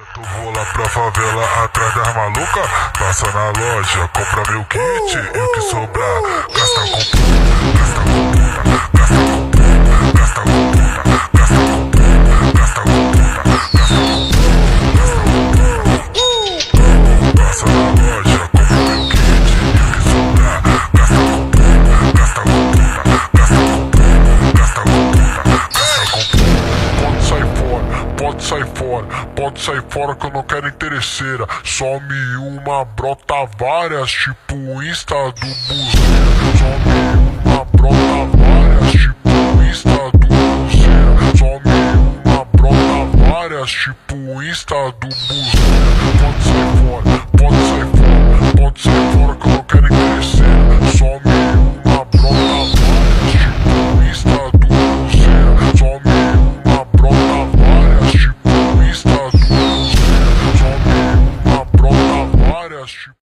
Tu vou lá pra favela atrás das malucas, passa na loja, compra meu kit e o que sobrar, gasta com puta, gasta com puta, gasta com puta, gasta com puta, gasta com puta, gasta com puta, gasta com puta, passa na loja, compra meu kit e o que sobrar, gasta com puta, gasta com puta, gasta com puta, gasta com puta, gasta com puta. Pode sair fora, pode sair fora, pode sair fora que eu não quero interesseira. Some uma, brota várias, tipo o Insta do buzeiro. Some uma, brota várias, tipo o Insta do buzeiro. Some uma, brota várias, tipo o Insta do buzeiro. Pode sair fora, pode sair fora, pode sair fora que eu não quero interesseira. Some uma, brota várias, tipo o Insta do buzeiro. Some uma, brota várias, tipo o Insta do buzeiro. Some uma, brota várias, tipo